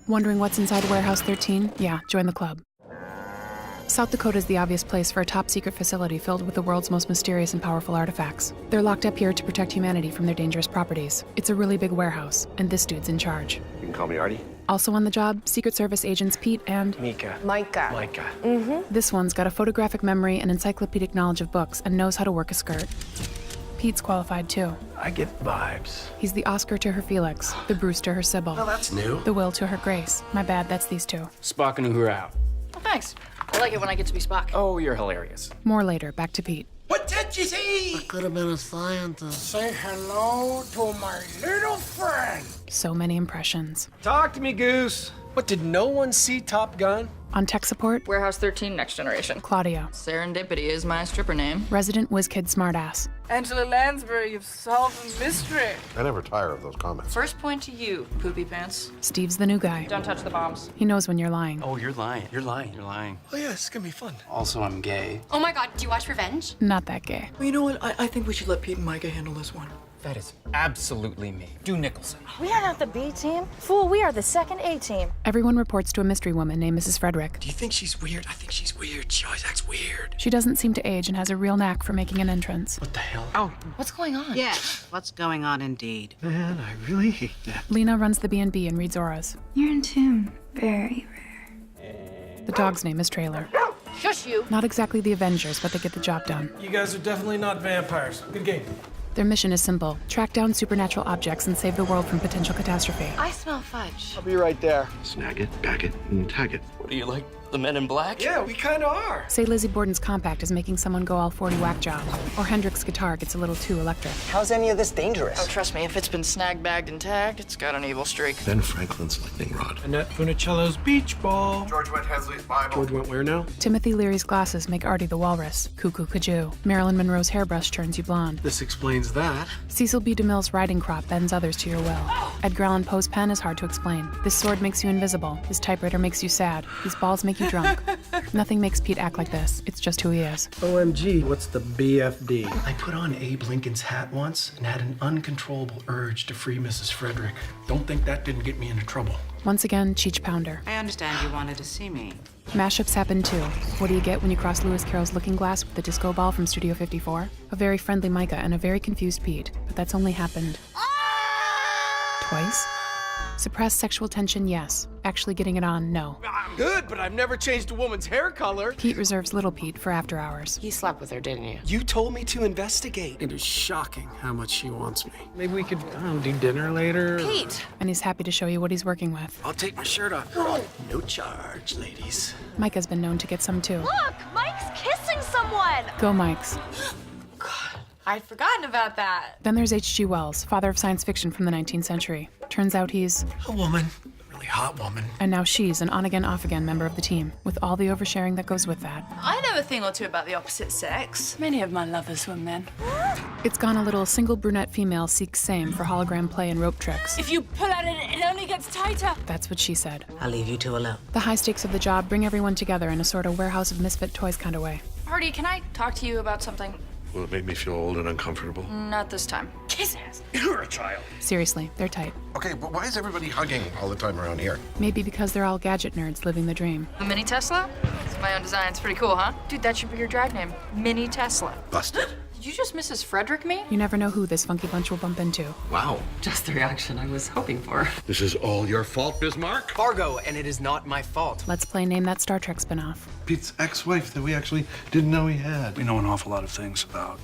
Wondering what's inside Warehouse 13? Yeah, join the club. South Dakota is the obvious place for a top-secret facility filled with the world's most mysterious and powerful artifacts. They're locked up here to protect humanity from their dangerous properties. It's a really big warehouse, and this dude's in charge. You can call me Artie. Also on the job, Secret Service agents Pete and... Micah. This one's got a photographic memory and encyclopedic knowledge of books and knows how to work a skirt. Pete's qualified too. I get vibes. He's the Oscar to her Felix, the Bruce to her Sybil. Well, that's new. The Will to her Grace. My bad, that's these two. Spock and Uhura out. Oh, thanks. I like it when I get to be Spock. Oh, you're hilarious. More later, back to Pete. What did you see? I could have been a scientist. Say hello to my little friend. So many impressions. Talk to me, Goose. What, did no one see Top Gun? On tech support, Warehouse 13, Next Generation. Claudia. Serendipity is my stripper name. Resident WizKid smartass. Angela Lansbury, you've solved the mystery. I never tire of those comments. First point to you, poopy pants. Steve's the new guy. Don't touch the bombs. He knows when you're lying. Oh, you're lying. You're lying. You're lying. Oh, yeah, this is gonna be fun. Also, I'm gay. Oh my god, do you watch Revenge? Not that gay. Well, you know what? I think we should let Pete and Micah handle this one. That is absolutely me. Do Nicholson. We are not the B team. Fool, we are the second A team. Everyone reports to a mystery woman named Mrs. Frederick. Do you think she's weird? I think she's weird. She always acts weird. She doesn't seem to age and has a real knack for making an entrance. What the hell? Oh, what's going on? Yes, what's going on indeed? Man, I really hate that. Lena runs the B&B and reads auras. You're in tune. Very rare. The dog's name is Trailer. Shush you. Not exactly the Avengers, but they get the job done. You guys are definitely not vampires. Good game. Their mission is simple. Track down supernatural objects and save the world from potential catastrophe. I smell fudge. I'll be right there. Snag it, bag it, and tag it. What are you, like the Men in Black? Yeah, we kinda are. Say Lizzie Borden's compact is making someone go all 40 whack job. Or Hendrix's guitar gets a little too electric. How's any of this dangerous? Oh, trust me, if it's been snag bagged and tagged, it's got an evil streak. Ben Franklin's lightning rod. Annette Funicello's beach ball. George went Hensley's Bible. George went where now? Timothy Leary's glasses make Artie the walrus. Cuckoo Kajou. Marilyn Monroe's hairbrush turns you blonde. This explains that. Cecil B. DeMille's riding crop bends others to your will. Edgar Allan Poe's pen is hard to explain. This sword makes you invisible. His typewriter makes you sad. These balls make you drunk. Nothing makes Pete act like this. It's just who he is. OMG, what's the BFD? I put on Abe Lincoln's hat once and had an uncontrollable urge to free Mrs. Frederick. Don't think that didn't get me into trouble. Once again, Cheech Pounder. I understand you wanted to see me. Mashups happen too. What do you get when you cross Lewis Carroll's Looking Glass with the disco ball from Studio 54? A very friendly Micah and a very confused Pete. But that's only happened twice? Suppressed sexual tension, yes. Actually getting it on, no. I'm good, but I've never changed a woman's hair color. Pete reserves Little Pete for after hours. You slept with her, didn't you? You told me to investigate. It is shocking how much she wants me. Maybe we could, I don't know, do dinner later? Pete! And he's happy to show you what he's working with. I'll take my shirt off. No charge, ladies. Micah's been known to get some too. Look, Mike's kissing someone. Go Mikes. I'd forgotten about that. Then there's H.G. Wells, father of science fiction from the 19th century. Turns out he's... A woman. A really hot woman. And now she's an on-again, off-again member of the team, with all the oversharing that goes with that. I know a thing or two about the opposite sex. Many of my lovers were men. It's gone a little single brunette female seeks same for hologram play and rope tricks. If you pull at it, it only gets tighter. That's what she said. I'll leave you two alone. The high stakes of the job bring everyone together in a sort of warehouse of misfit toys kind of way. Artie, can I talk to you about something? Will it make me feel old and uncomfortable? Not this time. Kisses. You're a child. Seriously, they're tight. Okay, but why is everybody hugging all the time around here? Maybe because they're all gadget nerds living the dream. A mini Tesla? It's my own design. It's pretty cool, huh? Dude, that should be your drag name. Mini Tesla. Busted. Did you just Mrs. Frederick me? You never know who this funky bunch will bump into. Wow. Just the reaction I was hoping for. This is all your fault, Bismarck? Fargo, and it is not my fault. Let's play Name That Star Trek spinoff. Pete's ex-wife that we actually didn't know he had. We know an awful lot of things about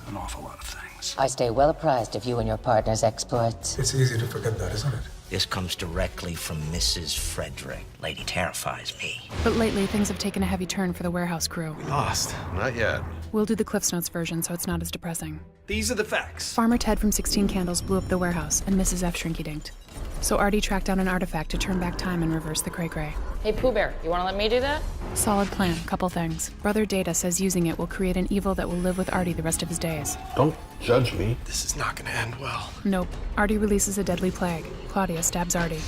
an awful lot of things. I stay well apprised of you and your partner's exploits. It's easy to forget that, isn't it? This comes directly from Mrs. Frederick. Lady terrifies me. But lately, things have taken a heavy turn for the warehouse crew. Lost. Not yet. We'll do the Cliffs Notes version so it's not as depressing. These are the facts. Farmer Ted from 16 Candles blew up the warehouse, and Mrs. F shrinky-dinked. So Artie tracked down an artifact to turn back time and reverse the cray-cray. Hey, Pooh Bear, you want to let me do that? Solid plan, couple things. Brother Data says using it will create an evil that will live with Artie the rest of his days. Don't judge me. This is not gonna end well. Nope. Artie releases a deadly plague. Claudia stabs Artie.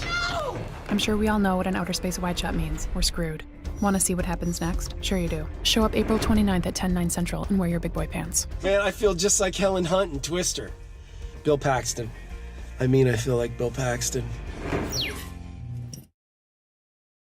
I'm sure we all know what an outer space wide shot means. We're screwed. Want to see what happens next? Sure you do. Show up April 29th at 10/9 Central and wear your big boy pants. Man, I feel just like Helen Hunt and Twister. Bill Paxton. I feel like Bill Paxton.